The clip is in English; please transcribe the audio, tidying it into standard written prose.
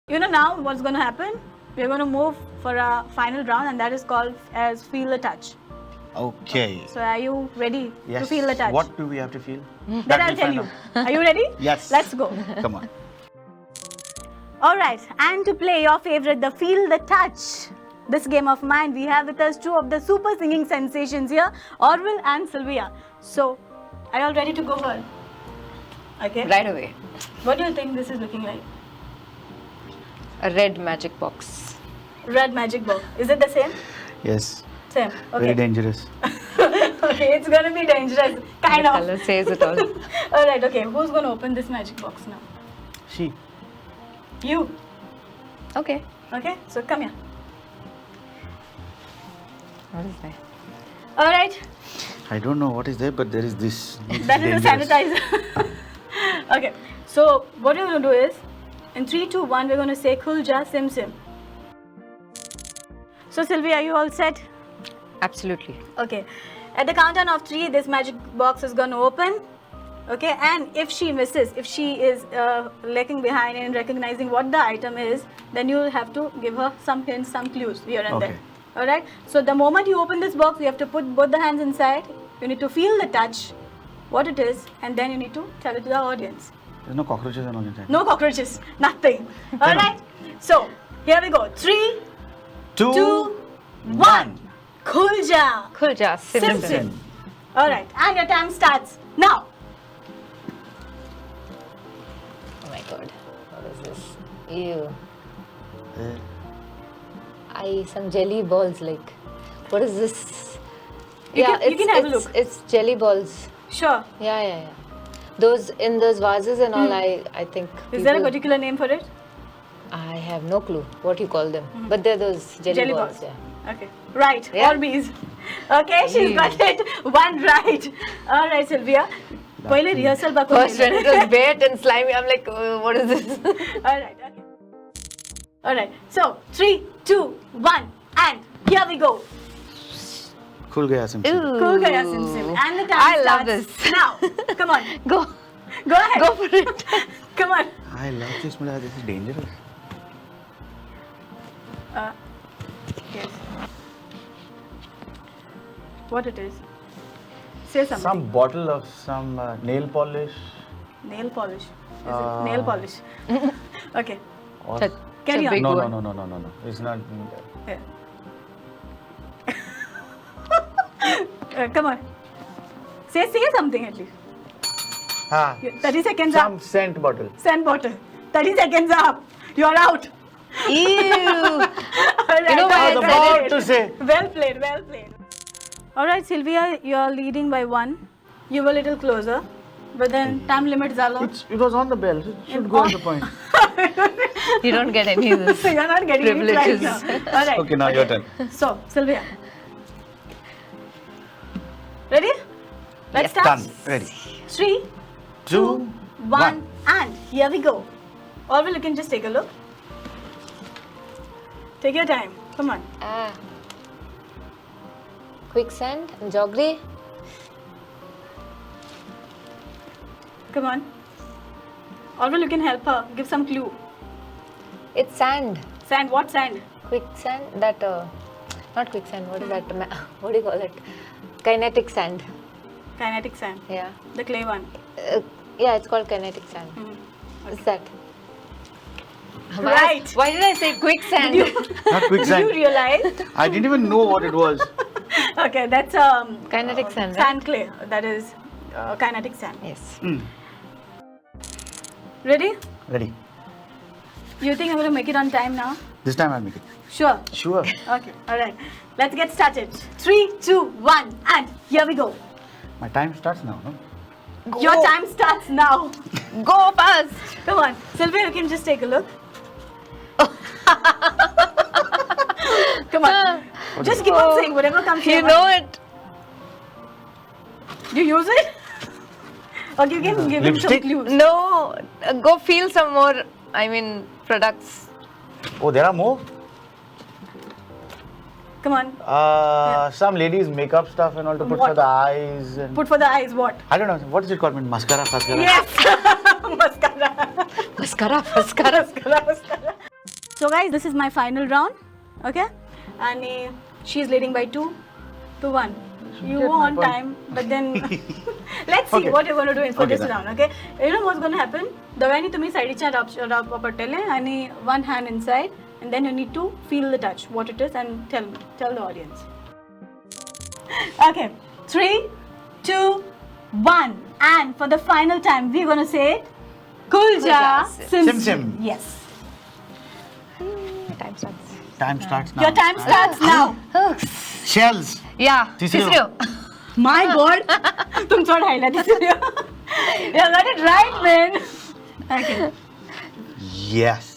You know now what's going to happen? We're going to move for a final round, and that is called as Feel the Touch. Okay. So are you ready Yes. to feel the touch? What do we have to feel? That I'll we'll tell find you. out. Are you ready? Yes. Let's go. Come on. Alright, and to play your favorite, the Feel the Touch. This game of mine, we have with us two of the super singing sensations here, Orville and Sylvia. So, are you all ready to go for it? Okay. Right away. What do you think this is looking like? A red magic box. Red magic box. Is it the same? Yes. Same. Okay. Very dangerous. Okay, it's gonna be dangerous. Kind The of. color says it all. Alright, okay. Who's gonna open this magic box now? She. You. Okay. Okay, so come here. What is that? Alright, I don't know what is there, but there is this. It's that is a dangerous. sanitizer. Okay, so what we're gonna do is, in 3, 2, 1, we're gonna say Khul Ja Sim Sim. So Sylvia, are you all set? Absolutely. Okay. At the countdown of 3, this magic box is gonna open. Okay, and if she misses, if she is lagging behind in recognizing what the item is, then you'll have to give her some hints, some clues here and Okay. there. Alright? So the moment you open this box, you have to put both the hands inside. You need to feel the touch, what it is, and then you need to tell it to the audience. There's no cockroaches and all inside. No cockroaches, nothing. Alright? So, here we go. 3, 2, 1. Khul Ja. Khul Ja Sim Sim Sim. Sim. Alright, and your time starts now. Oh my god. What is this? Ew. Some jelly balls like. What is this? You can have a look. It's jelly balls. Sure. Yeah. Those in those vases and all. I think. Is there a people- particular name for it? I have no clue what you call them, but they're those jelly, balls. Yeah. Okay. Right. Yeah. Orbeez. Okay, she's Yeah. got it. One right. All right, Sylvia. पहले rehearsal बाको First when it was wet and slimy, I'm like, what is this? All right. Okay. All right. So 3, 2, 1, and here we go. Khul gaya sim sim. Khul gaya Sim Sim. And the time I love starts this. now. Come on. Go Go ahead. for it. Come on. I love this, Mula. This is dangerous. Yes. What it is? Say something. Some bottle of some nail polish. Nail polish. Is it nail polish? Okay. Or Carry on. big no, one. no. It's not. Yeah. Come on. Say something at least. 30 seconds Some up. scent bottle. Send bottle. 30 seconds up. You're out. Ew. Alright, You know what I was about to say. Well played, well played. Alright, Sylvia, you're leading by 1. You were a little closer. But then time limit Zala. It was on the bell. So it should go on the point. You don't get any of this. You're not getting it right Privileges. now. Alright. Okay, now your turn. So, Sylvia. Ready? Let's start. Done. Ready. 3, 2, 1, and here we go. Orville, you can just take a look. Take your time. Come on. Quicksand and joggery. Come on. Orville, you can help her. Give some clue. It's sand. Sand. What sand? Quicksand. That not quicksand. What is that? What do you call it? Kinetic sand. Kinetic sand. Yeah. The clay one. Yeah, it's called kinetic sand. What's that? Right. Why did I say quicksand? Not Did quicksand. you realize? I didn't even know what it was. Okay, that's Kinetic sand, right? sand clay. That is kinetic sand. Yes. Ready? Ready. You think I'm going to make it on time now? This time I'll make it. Sure. Sure. Okay. All right. Let's get started. 3, 2, 1, and here we go. My time starts now, no? Your time starts now. Go fast. Come on. Sylvia, you can just take a look. Come on. Just keep on saying whatever comes to You your know mind. it. You use it? Okay, you can give him some Lipstick? clues. No. Go feel some more. Products. Oh, there are more? Come on. Some ladies' makeup stuff and all to put What? for the eyes. And Put for the eyes what? I don't know. What is it called? Mascara, mascara? Yes! Mascara. Mascara. Mascara. So guys, this is my final round. Okay, and she's leading by 2-1. You Get were my on point. time, but then let's see Okay. what you're going to do for Okay, this done. round. Okay, you know what's going to happen? The way to me side and one hand inside, and then you need to feel the touch, what it is, and tell the audience. Okay, 3, 2, 1, and for the final time, we're going to say it. Kulja Kulja Sim Sim. Yes. Time starts. Time starts now. Your time starts now. Shells. Yeah. Tisro. Tisro. My God, तुम थोड़ा highlight इसलिए. You got it right, man. Okay. Yes.